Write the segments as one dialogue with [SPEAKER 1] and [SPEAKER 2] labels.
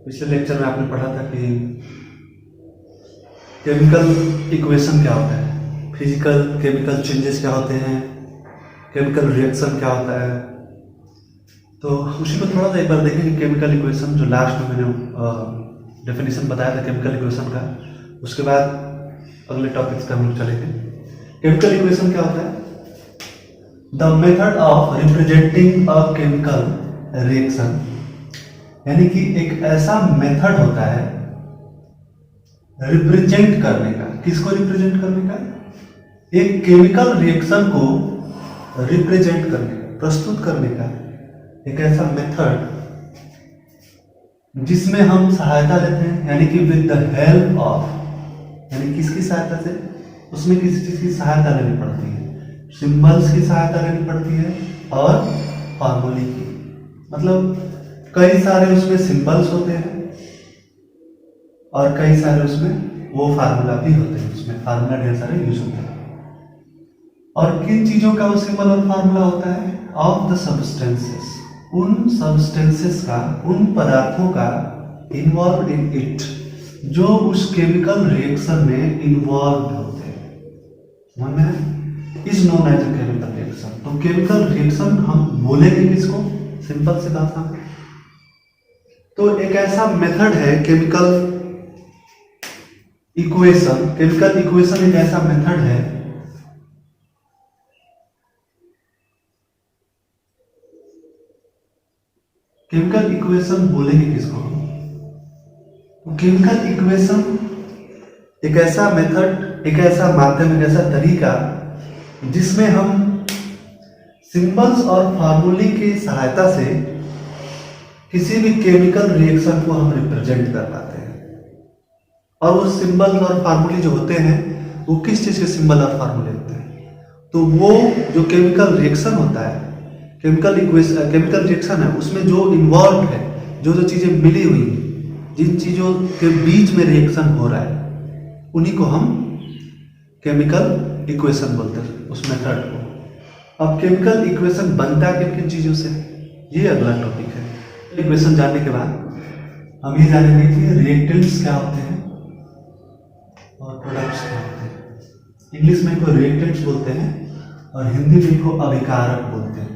[SPEAKER 1] पिछले लेक्चर में आपने पढ़ा था कि केमिकल इक्वेशन क्या होता है, फिजिकल केमिकल चेंजेस क्या होते हैं, केमिकल रिएक्शन क्या होता है। तो उसी को थोड़ा सा एक बार देखेंगे। केमिकल इक्वेशन जो लास्ट में मैंने डेफिनेशन बताया था केमिकल इक्वेशन का, उसके बाद अगले टॉपिक्स पे हम लोग चलेंगे। केमिकल इक्वेशन क्या होता है? The method of representing a chemical reaction, यानी कि एक ऐसा मेथड होता है रिप्रेजेंट करने का। किसको रिप्रेजेंट करने का? एक केमिकल रिएक्शन को रिप्रेजेंट करने का, प्रस्तुत करने का एक ऐसा मेथड जिसमें हम सहायता लेते हैं, यानी कि विद द हेल्प ऑफ, यानी किसकी सहायता से? उसमें किसी चीज की सहायता लेनी पड़ती है, सिंबल्स की सहायता लेनी पड़ती है और फार्मूले की। मतलब कई सारे उसमें सिंबल्स होते हैं और कई सारे उसमें वो फार्मूला भी होते हैं, उसमें फार्मूला ढेर सारे यूज होते हैं। और किन चीजों का वो सिंबल और फार्मूला होता है? ऑफ द सब्सटेंसेस, उन सब्सटेंसेस का, उन पदार्थों का इन्वॉल्व इन इट, जो उस केमिकल रिएक्शन में इन्वॉल्व होते हैं। समझ में है? Is known as a chemical reaction. तो केमिकल रिएक्शन हम बोलेंगे किसको? सिंपल से भाषा में। तो एक ऐसा मेथड है केमिकल इक्वेशन। केमिकल इक्वेशन एक ऐसा मेथड है केमिकल इक्वेशन बोलेंगे किसको? तो केमिकल इक्वेशन एक ऐसा मेथड, एक ऐसा माध्यम, एक ऐसा तरीका जिसमें हम सिंबल्स और फार्मूले की सहायता से किसी भी केमिकल रिएक्शन को हम रिप्रेजेंट कर पाते हैं। और वो सिंबल्स और फार्मूले जो होते हैं वो किस चीज के सिंबल और फार्मूले होते हैं? तो वो जो केमिकल रिएक्शन होता है, केमिकल इक्वेशन, केमिकल रिएक्शन है, उसमें जो इन्वॉल्व है, जो जो चीजें मिली हुई हैं, जिन चीजों के बीच में रिएक्शन हो रहा है, उन्हीं को हम केमिकल इक्वेशन बोलते हैं, उस मेथड को। अब केमिकल इक्वेशन बनता है किन किन चीजों से, ये अगला टॉपिक है। इक्वेशन जानने के बाद हम ये जानेंगे कि रिएक्टेंट्स क्या होते हैं और प्रोडक्ट्स क्या होते हैं। इंग्लिश में इनको रिएक्टेंट्स बोलते हैं और हिंदी में इनको अभिकारक बोलते हैं।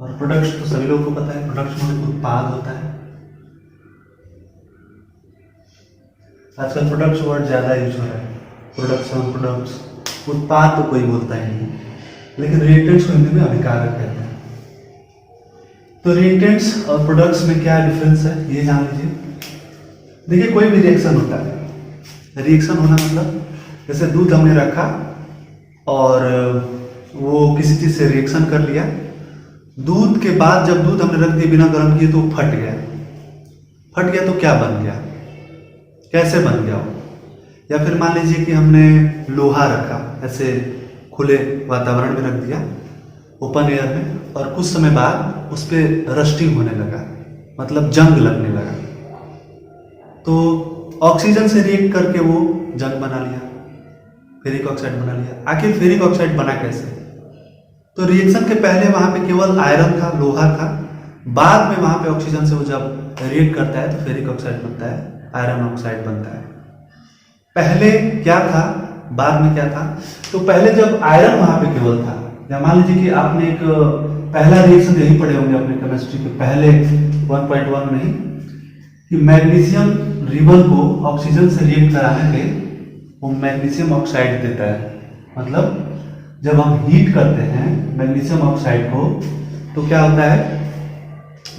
[SPEAKER 1] और प्रोडक्ट्स तो सभी लोगों को पता है, प्रोडक्ट्स में उत्पाद होता है। आजकल प्रोडक्ट्स वर्ड ज्यादा यूज हो रहा है, प्रोडक्शन, प्रोडक्ट्स। उत्पाद तो कोई बोलता ही नहीं, लेकिन रिएक्टेंट्स को हिंदी में अभिकारक कहते हैं। तो रिएक्टेंट्स और प्रोडक्ट्स में क्या डिफरेंस है ये जान लीजिए। देखिए, कोई भी रिएक्शन होता है, रिएक्शन होना मतलब जैसे दूध हमने रखा और वो किसी चीज से रिएक्शन कर लिया, दूध के बाद जब दूध हमने रख दिया बिना गर्म किए तो वो फट गया। फट गया तो क्या बन गया, कैसे बन गया वो? या फिर मान लीजिए कि हमने लोहा रखा, ऐसे खुले वातावरण में रख दिया, ओपन एयर में, और कुछ समय बाद उस पर रस्टिंग होने लगा, मतलब जंग लगने लगा। तो ऑक्सीजन से रिएक्ट करके वो जंग बना लिया, फेरिक ऑक्साइड बना लिया। आखिर फेरिक ऑक्साइड बना कैसे? तो रिएक्शन के पहले वहां पे केवल आयरन था, लोहा था। बाद में वहां पे ऑक्सीजन से वो जब रिएक्ट करता है तो फेरिक ऑक्साइड बनता है, आयरन ऑक्साइड बनता है। पहले क्या था, बाद में क्या था? तो पहले जब आयरन वहां पे केवल था, या मान लीजिए कि आपने एक पहला रिएक्शन यही पढ़े होंगे अपने केमिस्ट्री के पहले 1.1 में ही, कि मैग्नीशियम रिबन को ऑक्सीजन से रिएक्ट कराने पे वो मैग्नीशियम ऑक्साइड देता है। मतलब जब हम हीट करते हैं मैग्नीशियम ऑक्साइड को तो क्या होता है?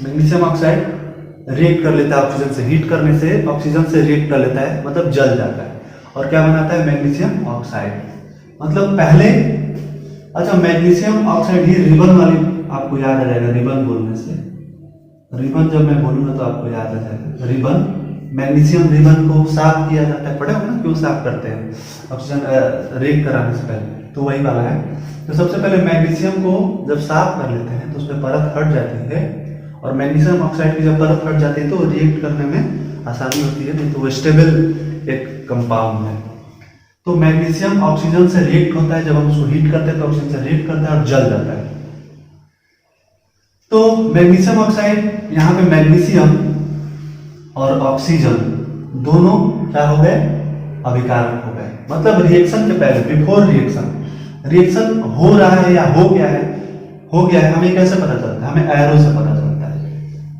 [SPEAKER 1] मैग्नीशियम ऑक्साइड रिएक्ट कर लेता है ऑक्सीजन से, हीट करने से ऑक्सीजन से रिएक्ट कर लेता है, मतलब जल जाता है और क्या बनाता है? Magnesium oxide. मतलब पहले, अच्छा, मैग्नीशियम ऑक्साइड, ये रिबन वाली आपको याद आ जाएगा रिबन बोलने से। रिबन जब मैं बोलूंगा तो आपको याद आ जाएगा रिबन। मैग्नीशियम रिबन को साफ किया जाता है, पढ़े हो ना क्यों साफ करते हैं ऑक्सीजन रिएक्ट कराने से पहले, तो वही वाला है। तो सबसे पहले मैग्नीशियम को जब साफ कर लेते हैं तो उसमें परत हट जाती है, और मैग्नीशियम ऑक्साइड की जब परत हट जाती है तो रिएक्ट करने में आसानी होती है, नहीं तो वो स्टेबल एक कंपाउंड है। तो मैग्नीशियम ऑक्सीजन से रिएक्ट होता है, जब हम उसको हीट करते हैं तो ऑक्सीजन से रिएक्ट करता है और जल जाता है। तो मैग्नीशियम ऑक्साइड, यहाँ पे मैग्नीशियम और ऑक्सीजन दोनों क्या हो गए, अभिकारक हो गए। मतलब रिएक्शन के पहले, बिफोर रिएक्शन, रिएक्शन हो रहा है या हो गया है, हमें कैसे पता चलता है? हमें एरो से पता चलता है।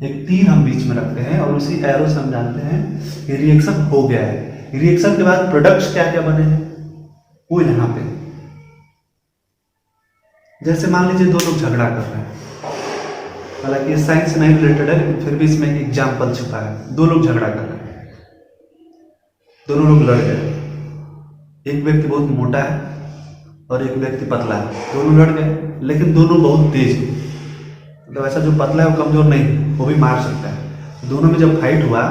[SPEAKER 1] एक तीर हम बीच में रखते हैं और उसी एरो से हम जानते हैं कि रिएक्शन हो गया है। रिएक्शन के बाद प्रोडक्ट्स क्या क्या बने हैं वो यहाँ पे, जैसे मान लीजिए दो लोग झगड़ा कर रहे हैं, हालांकि ये साइंस से नहीं रिलेटेड है लेकिन फिर भी इसमें एक एग्जाम्पल छुपा है। दो लोग झगड़ा कर रहे हैं, दोनों लोग लड़ गए। एक व्यक्ति बहुत मोटा है और एक व्यक्ति पतला है, दोनों लड़ गए लेकिन दोनों बहुत तेज है। मतलब ऐसा जो पतला है वो कमजोर नहीं है, वो भी मार सकता है। दोनों में जब फाइट हुआ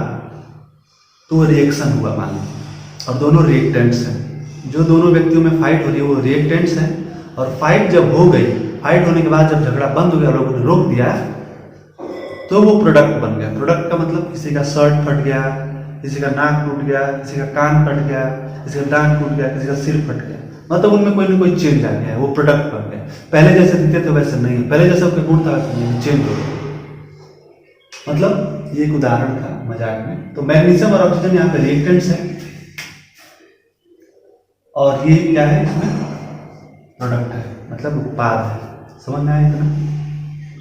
[SPEAKER 1] तो रिएक्शन हुआ मान लीजिए, और दोनों रिएक्टेंट्स हैं। जो दोनों व्यक्तियों में फाइट हो रही है वो रिएक्टेंट्स हैं, और फाइट जब हो गई, फाइट होने के बाद जब झगड़ा बंद हो गया, लोगों ने रोक दिया, तो वो प्रोडक्ट बन गया। प्रोडक्ट का मतलब किसी का शर्ट फट गया, किसी का नाक टूट गया, किसी का कान कट गया, किसी का दांत टूट गया, किसी का सिर फट गया। मतलब उनमें कोई ना कोई चेंज आ गया है, वो प्रोडक्ट बन गया। पहले जैसे दिखते थे वैसे नहीं है, पहले जैसे गुण था चेंज हो गया। मतलब ये एक उदाहरण था मजाक में। तो मैग्नीशियम और ऑक्सीजन यहाँ पे रिएक्टेंट्स हैं, और ये क्या है, इसमें प्रोडक्ट है, मतलब उत्पाद है। समझ में आया इतना?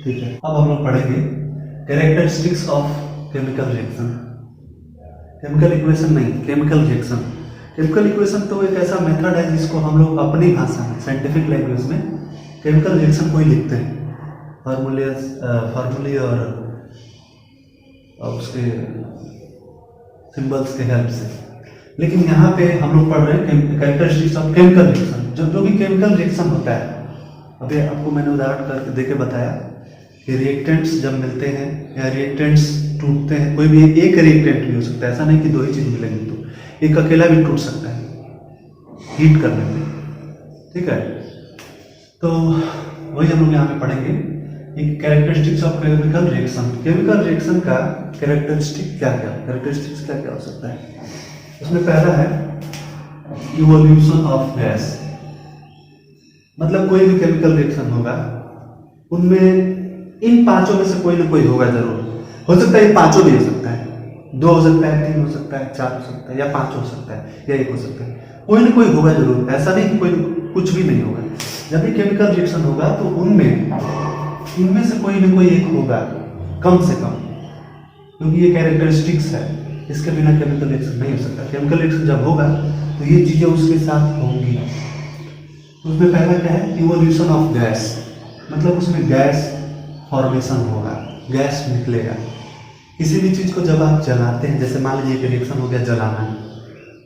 [SPEAKER 1] ठीक है। अब हम लोग पढ़ेंगे characteristics of chemical reaction. Chemical equation नहीं, केमिकल रिएक्शन। केमिकल इक्वेशन तो एक ऐसा मेथड है जिसको हम लोग अपनी भाषा में, साइंटिफिक लैंग्वेज में केमिकल रिएक्शन को ही लिखते हैं, फार्मूले और उसके सिंबल्स के हेल्प से। लेकिन यहाँ पे हम लोग पढ़ रहे हैं कैरेक्टरिस्टिक्स ऑफ केमिकल रिएक्शन। जो भी केमिकल रिएक्शन होता है, अभी आपको मैंने उदाहरण करके देके बताया कि रिएक्टेंट्स जब मिलते हैं या रिएक्टेंट्स टूटते हैं, कोई भी एक रिएक्टेंट भी हो सकता है, ऐसा नहीं कि दो ही चीज मिलेंगी, तो एक अकेला भी टूट सकता है हीट करने में। ठीक है, तो वही हम लोग यहाँ पे पढ़ेंगे एक characteristics of chemical reaction. Chemical reaction का कैरेक्टरिस्टिक्स क्या क्या हो सकता है? उसमें पहला है इवोल्यूशन ऑफ गैस। मतलब कोई भी केमिकल रिएक्शन होगा, उनमें इन पांचों में से कोई ना कोई होगा जरूर। हो सकता है ये पांचों भी हो सकता है, दो हो सकता है, तीन हो सकता है, चार हो सकता है, या पांच हो सकता है, या एक हो सकता है। कोई ना कोई होगा जरूर, ऐसा नहीं कि कोई कुछ भी नहीं होगा। जब भी केमिकल रिएक्शन होगा तो इनमें से कोई ना कोई एक होगा, कम से कम, क्योंकि ये कैरेक्टरिस्टिक्स है, इसके बिना केमिकल रिएक्शन नहीं हो सकता। केमिकल रिएक्शन जब होगा तो ये चीजें उसके साथ होंगी। उसमें पहला क्या है, इवोल्यूशन ऑफ गैस। मतलब उसमें गैस फॉर्मेशन होगा, गैस निकलेगा। किसी भी चीज को जब आप जलाते हैं, जैसे मान लीजिए रिएक्शन हो गया जलाना,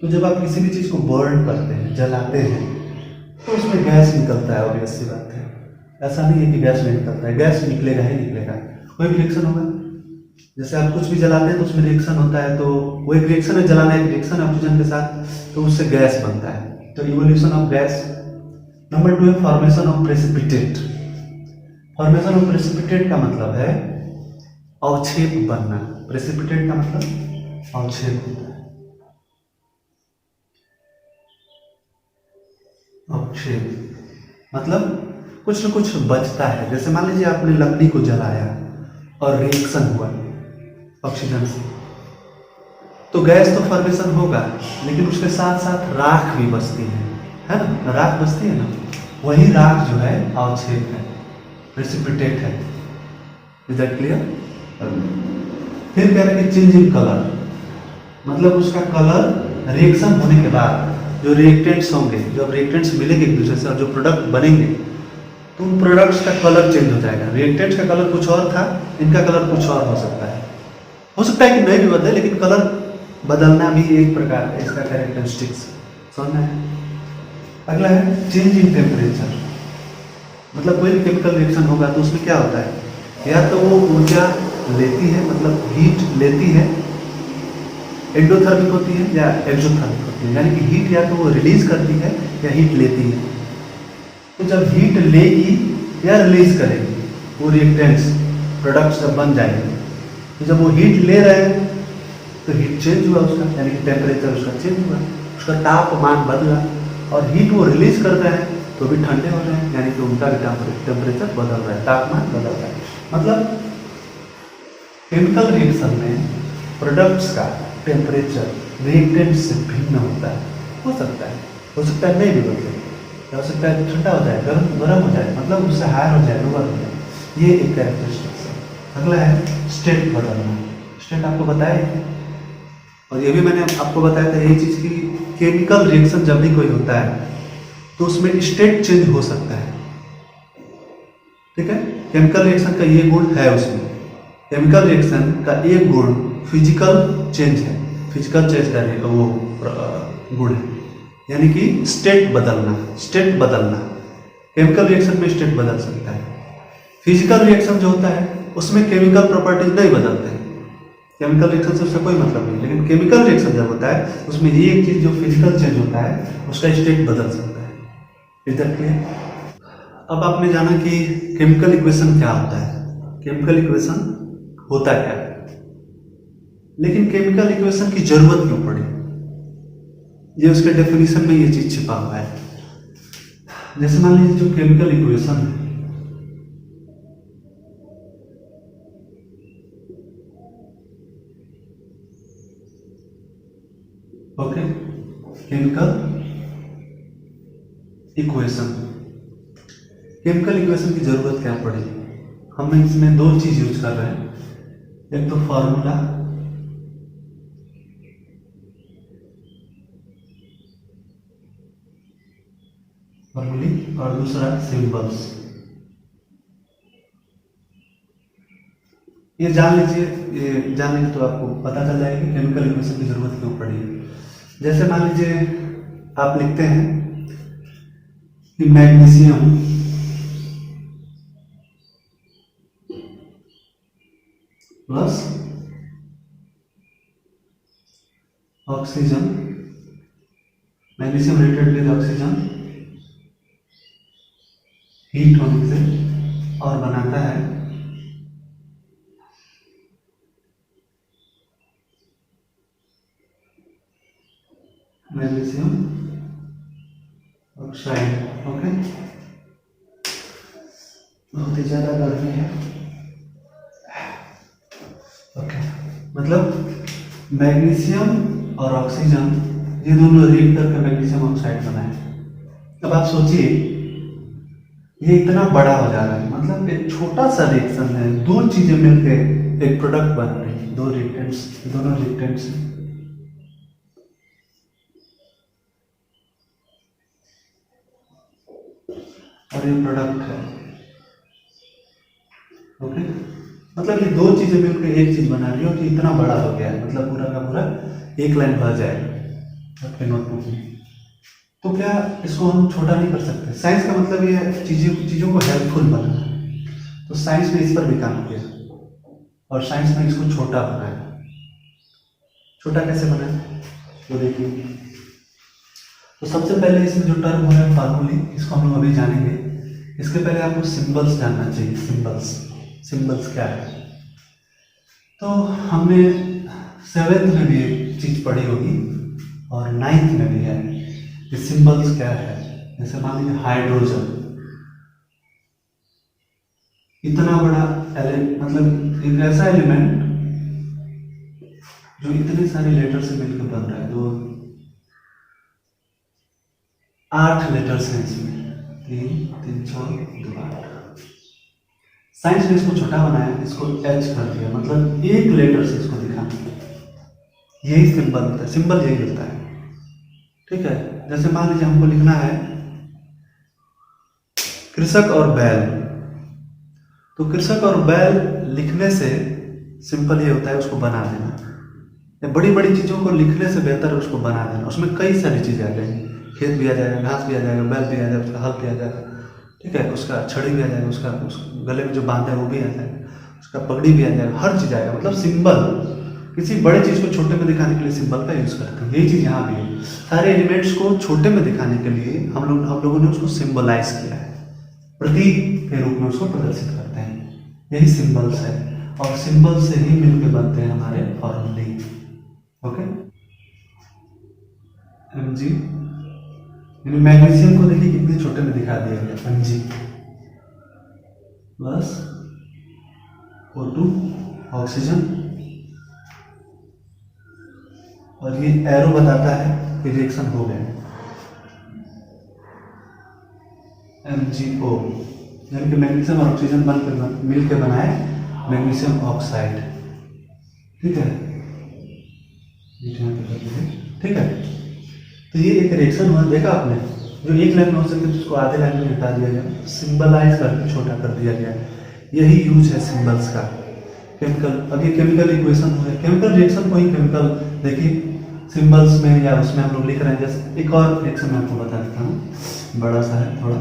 [SPEAKER 1] तो जब आप किसी भी चीज को बर्न करते हैं, जलाते हैं, तो उसमें गैस निकलता है। ऑब्वियस सी बात है, ऐसा नहीं है कि गैस नहीं निकलता है, गैस निकलेगा ही निकलेगा। कोई भी रिएक्शन होगा, जैसे आप कुछ भी जलाते हैं तो उसमें रिएक्शन होता है, तो वो एक रिएक्शन है, जलाना एक रिएक्शन है ऑक्सीजन के साथ, तो उससे गैस बनता है। तो इवोल्यूशन ऑफ गैस। नंबर 2 है formation of precipitate. Formation of precipitate का मतलब है अवक्षेप बनना। प्रेसिपिटेट का मतलब अवक्षेप होता है, अवक्षेप मतलब कुछ न कुछ बचता है। जैसे मान लीजिए आपने लकड़ी को जलाया और रिएक्शन हुआ ऑक्सीजन से, तो गैस तो फॉर्मेशन होगा, लेकिन उसके साथ साथ राख भी बचती है ना, राख बचती है ना, वही राख जो है अवक्षेप है, प्रेसिपिटेट है। Is that clear? फिर कह रहे हैं चेंज इन कलर। मतलब उसका कलर रिएक्शन होने के बाद जो रिएक्टेंट्स होंगे, जब रिएक्टेंट्स मिलेंगे एक दूसरे से और जो प्रोडक्ट बनेंगे, तो उन प्रोडक्ट्स का कलर चेंज हो जाएगा। रिएक्टेंट्स का कलर कुछ और था, इनका कलर कुछ और हो सकता है कि नहीं भी बदले, लेकिन कलर बदलना भी एक प्रकार है इसका कैरेक्टरिस्टिक्स। समझना है? अगला है चेंज इन टेम्परेचर। मतलब कोई भी केमिकल रिएक्शन होगा तो उसमें क्या होता है, या तो वो ऊर्जा लेती है, मतलब हीट लेती है, एंडोथर्मिक होती है या एक्सोथर्मिक होती है, यानी कि हीट या तो वो रिलीज करती है या हीट लेती है। तो जब हीट लेगी या रिलीज करेगी, वो रिएक्टेंट्स प्रोडक्ट्स जब बन जाएंगे, तो जब वो हीट ले रहे हैं तो हीट चेंज हुआ उसका, यानी कि टेम्परेचर उसका चेंज हुआ, उसका तापमान बदला। और हीट वो रिलीज करते हैं तो भी ठंडे हो रहे हैं, यानी कि उनका भी टेम्परेचर बदल रहा है, तापमान बदल रहा है। मतलब केमिकल रिएक्शन में प्रोडक्ट्स का टेम्परेचर रिएक्टेंट से भिन्न होता है। हो सकता है नहीं भी बदले, हो सकता है ठंडा हो जाए, गर्म हो जाए, मतलब उससे हायर हो जाए, लोअर हो जाए। ये एक कैरेक्टरिस्टिक्स है। अगला है स्टेट बदलना। स्टेट आपको बताया ही, और ये भी मैंने आपको बताया था यही चीज़ की केमिकल रिएक्शन जब भी कोई होता है तो उसमें स्टेट चेंज हो सकता है। ठीक है, केमिकल रिएक्शन का ये गुण है उसमें। केमिकल रिएक्शन का एक गुण फिजिकल चेंज है, फिजिकल चेंज का वो गुण है, यानी कि स्टेट बदलना। केमिकल रिएक्शन में स्टेट बदल सकता है। फिजिकल रिएक्शन जो होता है उसमें केमिकल प्रॉपर्टीज नहीं बदलते हैं, केमिकल रिएक्शन से उसका कोई मतलब नहीं। लेकिन केमिकल रिएक्शन जब होता है उसमें ये एक चीज जो फिजिकल चेंज होता है उसका स्टेट बदल सकता है। इधर क्लियर? अब आपने जाना कि केमिकल इक्वेशन क्या होता है, केमिकल इक्वेशन होता क्या है, लेकिन केमिकल इक्वेशन की जरूरत क्यों पड़ी, ये उसके डेफिनेशन में ये चीज छिपा हुआ है। जैसे मान लीजिए जो केमिकल इक्वेशन है, ओके, केमिकल इक्वेशन की जरूरत क्या पड़ी, हम इसमें दो चीज यूज कर रहे हैं। एक तो फॉर्मूला, और दूसरा सिंबल्स। ये जान लीजिए, ये जान लीजिए तो आपको पता चल जाएगा कि केमिकल इक्वेशन की जरूरत क्यों पड़ी। जैसे मान लीजिए आप लिखते हैं कि magnesium plus oxygen, magnesium related with oxygen heat होने से और बनाता है मैग्नीशियम ऑक्साइड। ओके, बहुत ही ज्यादा गर्मी है। ओके, मतलब मैग्नीशियम और ऑक्सीजन ये दोनों रिएक्ट करके मैग्नीशियम ऑक्साइड बनाए। अब आप सोचिए ये इतना बड़ा हो जा रहा है, मतलब एक छोटा सा रिएक्शन है, दो चीजें मिलकर एक प्रोडक्ट बन रही है, दोनों रिएक्टेंट्स और ये प्रोडक्ट है। ओके, मतलब ये दो चीजें मिलकर एक चीज बना रही है, और ये इतना बड़ा हो गया है, मतलब पूरा का पूरा एक लाइन भर जाएगा आपके नोटबुक में। तो क्या इसको हम छोटा नहीं कर सकते? साइंस का मतलब ये है चीजों को हेल्पफुल बनाना। तो साइंस में इस पर भी काम किया और साइंस ने इसको छोटा बनाया। छोटा कैसे बनाया तो देखिए, तो सबसे पहले इसमें जो टर्म हो रहा है फार्मूली, इसको हम लोग अभी जानेंगे। इसके पहले आपको सिंबल्स जानना चाहिए। सिंबल्स क्या है? तो हमने 7th में भी एक चीज पढ़ी होगी और 9th में भी है कि सिंबल्स क्या है। जैसे मान लीजिए हाइड्रोजन, इतना बड़ा मतलब एक ऐसा एलिमेंट जो इतने सारे लेटर से मिलकर बन रहा है, जो 8 लेटर्स हैं इसमें, 3 6 2 8। साइंस ने इसको छोटा बनाया, इसको एच कर दिया, मतलब एक लेटर से इसको दिखाना। यही सिंबल होता है, सिंबल यही होता है। ठीक है, जैसे मान लीजिए हमको लिखना है कृषक और बैल, तो कृषक और बैल लिखने से सिंपल ये होता है उसको बना देना। बड़ी बड़ी चीजों को लिखने से बेहतर है उसको बना देना। उसमें कई सारी चीजें आ जाएंगी, खेत भी आ जाएगा, घास भी आ जाएगा, बैल भी आ जाएगा, उसका हल भी आ जाएगा, ठीक है, उसका छड़ी भी आ जाएगा, उसका गले में जो बांधा है वो भी आ जाएगा, उसका पगड़ी भी आ जाएगा, हर चीज आएगा। मतलब सिंबल किसी बड़े चीज को छोटे में दिखाने के लिए सिंबल का यूज करते हैं। यही चीज यहाँ भी है, सारे एलिमेंट्स को छोटे में दिखाने के लिए हम लोगों ने उसको सिंबलाइज किया है, प्रतीक के रूप में उसको प्रदर्शित करते हैं। यही सिंबल्स है, और सिंबल से ही मिलकर बनते हैं हमारे फॉर्मूले। ओके, Mg, मैग्नीशियम को देखिए कितने छोटे में दिखा दिया गया, Mg प्लस O2 ऑक्सीजन, और ये एरो बताता है कि रिएक्शन हो गया। MgO यानी कि मैग्नीशियम और ऑक्सीजन मिल के बनाए मैग्नीशियम ऑक्साइड। ठीक है, ठीक है। तो ये एक रिएक्शन हुआ, देखा आपने, जो एक लाइन में हो सकते उसको आधे लाइन में हटा दिया गया, सिंबलाइज करके छोटा कर दिया गया। यही यूज है सिंबल्स का। केमिकल, अब ये केमिकल इक्वेशन हुआ, केमिकल रिएक्शन को ही केमिकल, देखिए सिंबल्स में या उसमें हम लोग लिख रहे हैं। जैसे एक और रिएक्शन मैं आपको बता देता हूँ, बड़ा सा है थोड़ा।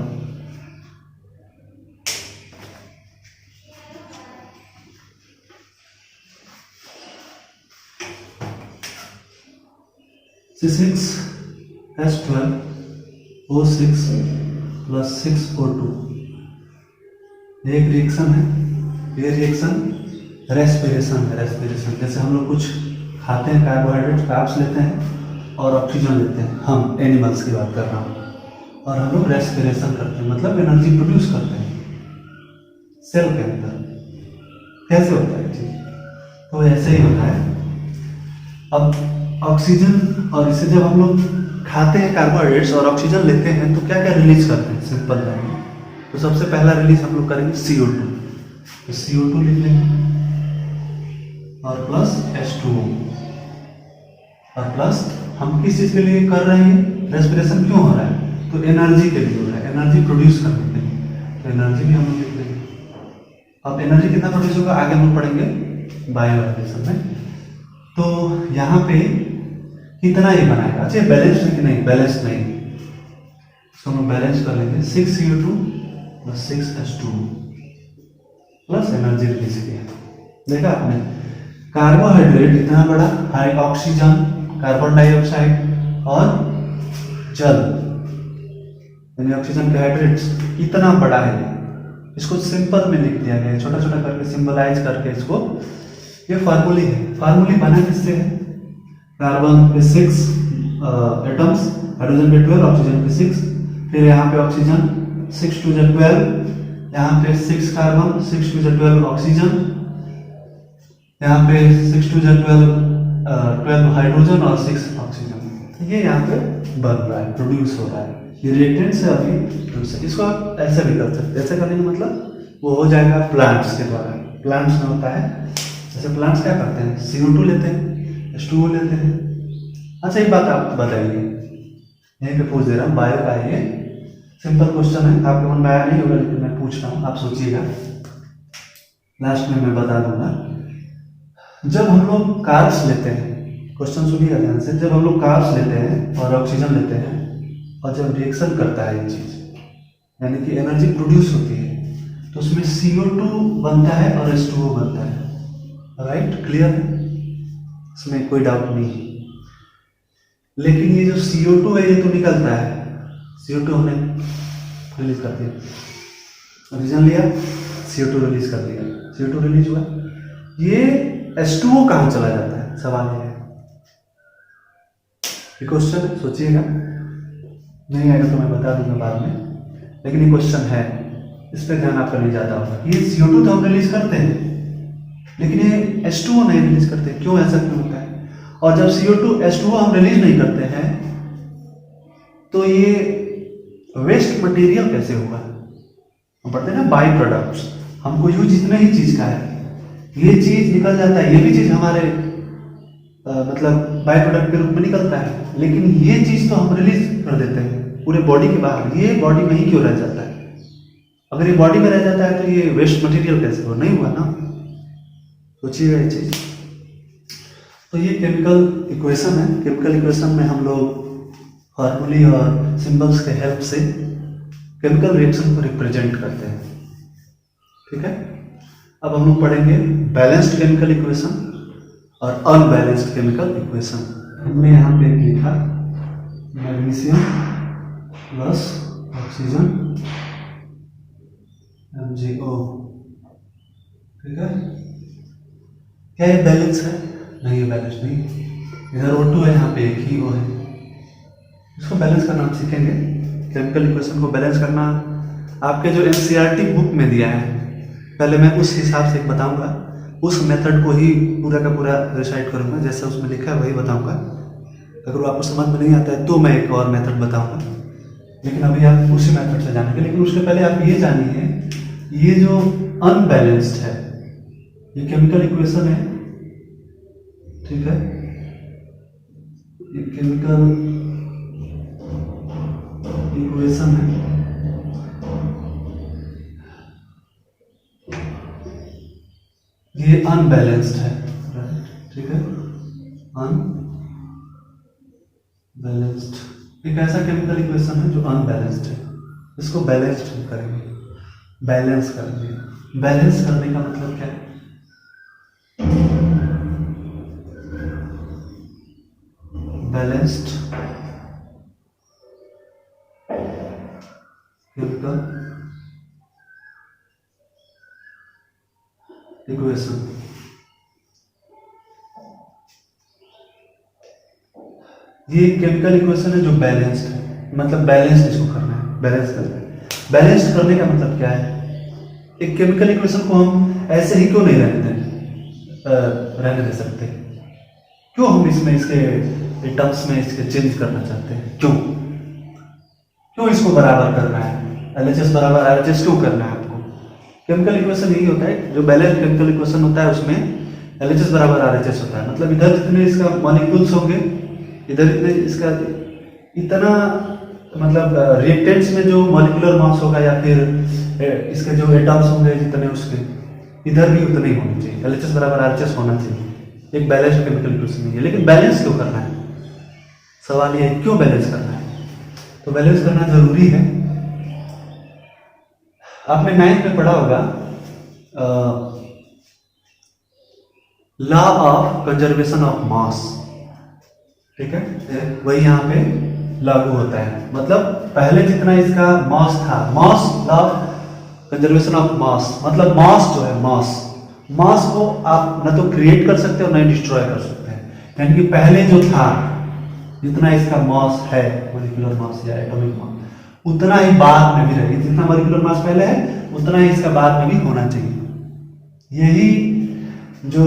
[SPEAKER 1] C6H12O6 प्लस 6O2, ये एक रिएक्शन है। ये रिएक्शन रेस्पिरेशन है, रेस्पिरेशन। जैसे हम लोग कुछ खाते हैं, कार्बोहाइड्रेट कार्ब्स लेते हैं और ऑक्सीजन लेते हैं, हम एनिमल्स की बात कर रहा हूँ, और हम लोग रेस्पिरेशन करते हैं, मतलब एनर्जी प्रोड्यूस करते हैं सेल के अंदर। कैसे होता है चीज? तो ऐसे ही होता है। अब ऑक्सीजन, और इसे जब हम लोग खाते हैं कार्बोहाइड्रेट्स और ऑक्सीजन लेते हैं तो क्या क्या रिलीज करते हैं, सिंपल लाइन में। तो सबसे पहला रिलीज हम लोग करेंगे CO2, तो CO2 लिख लेंगे, और प्लस H2O, और प्लस हम किस चीज के लिए कर रहे हैं, रेस्पिरेशन क्यों हो रहा है, तो एनर्जी के लिए हो रहा है, एनर्जी प्रोड्यूस करने के लिए, तो एनर्जी भी हम लोग लिख लेंगे। अब एनर्जी कितना प्रोड्यूस होगा आगे हम लोग पढ़ेंगे बायो एक्टिवेशन में। तो यहाँ पे कितना ही बनाएगा, अच्छा बैलेंस है कि नहीं, बैलेंस नहीं, इसको हम बैलेंस कर लेंगे। 6CO2 plus 6H2 plus energy release किया। देखा आपने, कार्बोहाइड्रेट इतना बड़ा, हाई ऑक्सीजन, कार्बन डाइऑक्साइड और जल, यानी ऑक्सीजन के हाइड्रेट्स इतना बड़ा है, इसको सिंपल में लिख दिया गया, छोटा छोटा करके सिंबलाइज करके इसको। ये फार्मूली है, फार्मूली बना किससे है, कार्बन पे 6 एटम्स, हाइड्रोजन पे 12, ऑक्सीजन पे 6, फिर यहाँ पे ऑक्सीजन 6 2 12, यहाँ पे 6 कार्बन, 6 2 12 ऑक्सीजन, यहाँ पे 6 2 12 हाइड्रोजन और 6 ऑक्सीजन। ये यहाँ पे बन रहा है, प्रोड्यूस हो रहा है, ये रिएक्टेंट से अभी प्रोड्यूस है। इसको आप ऐसे भी कर सकते हैं, ऐसे करने का मतलब वो हो जाएगा प्लांट्स के द्वारा। प्लांट्स में होता है, जैसे प्लांट्स क्या करते हैं, CO2 लेते हैं, H2O लेते हैं। अच्छा एक बात आप बताइए, यहीं पे पूछ दे रहा हूँ, बायो का ये सिंपल क्वेश्चन है, आपके मन में आया नहीं होगा लेकिन मैं पूछ रहा हूँ, आप सोचिएगा, लास्ट में मैं बता दूंगा। जब हम लोग कार्ब्स लेते हैं, क्वेश्चन सुनिएगा ध्यान से, जब हम लोग कार्ब्स लेते हैं और ऑक्सीजन लेते हैं और जब रिएक्शन करता है ये चीज, यानी कि एनर्जी प्रोड्यूस होती है, तो उसमें CO2 बनता है और H2O बनता है। राइट, क्लियर है, इसमें कोई डाउट नहीं है। लेकिन ये जो CO2 है ये तो निकलता है, CO2 हमने रिलीज कर दिया, ऑक्सीजन लिया, CO2 रिलीज कर दिया, CO2 रिलीज हुआ, ये H2O कहाँ चला जाता है, सवाल ये है। ये क्वेश्चन है, सोचिएगा, नहीं आएगा तो मैं बता दूंगा बाद में, लेकिन ये क्वेश्चन है, इस पर ध्यान आपका नहीं जाता होगा। ये CO2 तो हम रिलीज करते हैं लेकिन ये H2O नहीं रिलीज करते, क्यों, ऐसा क्यों होता है? और जब CO2 H2O हम रिलीज नहीं करते हैं तो ये वेस्ट मटेरियल कैसे होगा? हम पढ़ते हैं ना बाई प्रोडक्ट्स, हमको यूज जितने ही चीज का है ये चीज निकल जाता है, ये भी चीज हमारे मतलब बाई प्रोडक्ट के रूप में निकलता है, लेकिन ये चीज तो हम रिलीज कर देते हैं पूरे बॉडी के बाहर, ये बॉडी में ही क्यों रह जाता है? अगर ये बॉडी में रह जाता है तो ये वेस्ट मटेरियल कैसे हुआ? नहीं हुआ ना, सोचिएगा ये चीज। तो ये केमिकल इक्वेशन है, केमिकल इक्वेशन में हम लोग फार्मूली और सिंबल्स के हेल्प से केमिकल रिएक्शन को रिप्रेजेंट करते हैं। ठीक है, अब हम लोग पढ़ेंगे बैलेंस्ड केमिकल इक्वेशन और अनबैलेंस्ड केमिकल इक्वेशन। हमने यहाँ पे लिखा मैग्नीशियम प्लस ऑक्सीजन MgO। ठीक है, क्या ये बैलेंस है? नहीं, ये बैलेंस नहीं, इधर O2 है, यहाँ पे एक ही O है, इसको बैलेंस करना हम सीखेंगे। केमिकल इक्वेशन को बैलेंस करना आपके जो NCERT बुक में दिया है पहले मैं उस हिसाब से बताऊंगा, उस मेथड को ही पूरा का पूरा रिसाइट करूंगा, जैसा उसमें लिखा है वही बताऊंगा। अगर वो आपको समझ में नहीं आता है तो मैं एक और मेथड बताऊंगा, लेकिन अभी आप उसी मेथड से जानेंगे। लेकिन उसके पहले आप ये जानिए, ये जो अनबैलेंस्ड है ये केमिकल इक्वेशन है, ठीक है, ये केमिकल इक्वेशन है। ये अनबैलेंस्ड है, ठीक है, अनबैलेंस्ड एक ऐसा केमिकल इक्वेशन है जो अनबैलेंस्ड है। इसको बैलेंस्ड करेंगे, बैलेंस करेंगे। बैलेंस करने का मतलब क्या है? बैलेंस्ड केमिकल इक्वेशन, ये केमिकल इक्वेशन है जो बैलेंस्ड है, मतलब बैलेंस्ड इसको करना है, बैलेंस करना है। बैलेंस्ड करने का मतलब क्या है? एक केमिकल इक्वेशन को हम ऐसे ही क्यों नहीं रहने दे सकते? क्यों हम इसमें इसके टर्म्स में इसके चेंज करना चाहते हैं? क्यों इसको बराबर करना है? LHS बराबर RHS क्यों करना है आपको? केमिकल इक्वेशन यही होता है, जो बैलेंस केमिकल इक्वेशन होता है उसमें LHS बराबर RHS होता है। मतलब इधर जितने इसका मॉलिक्यूल्स होंगे, इधर इतने इसका इतना, मतलब रिएक्टेंट्स में जो मॉलिक्यूलर मास होगा या फिर इसके जो एटम्स होंगे जितने, उसके इधर भी उतने ही होने चाहिए। LHS बराबर RHS होना चाहिए। एक बैलेंस केमिकल इक्वेशन नहीं है। लेकिन बैलेंस क्यों करना है? सवाल ये है, क्यों बैलेंस करना है? तो बैलेंस करना जरूरी है। आपने 9th में पढ़ा होगा law of conservation of mass, ठीक है, वही यहाँ पे लागू होता है। मतलब पहले जितना इसका मास था, मास law of conservation of mass, मतलब मास जो है, मास को आप ना तो क्रिएट कर सकते हो ना ही डिस्ट्रॉय कर सकते हैं। यानी कि पहले जो था, जितना इसका मास है, मॉलिक्यूलर मास या एटॉमिक मास, उतना ही बाद में भी रहेगा। जितना मॉलिक्यूलर मास पहले है उतना ही इसका बाद में भी होना चाहिए। यही जो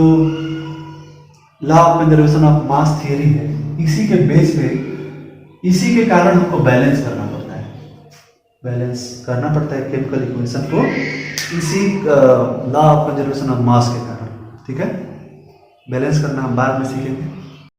[SPEAKER 1] law of conservation of mass theory है, इसी के बेस पे, इसी के कारण हमको बैलेंस करना पड़ता है। बैलेंस करना पड़ता है केमिकल इक्वेशन को, इसी law of conservation of mass के कारण, ठीक है। बैलेंस करना हम बाद में सीखेंगे।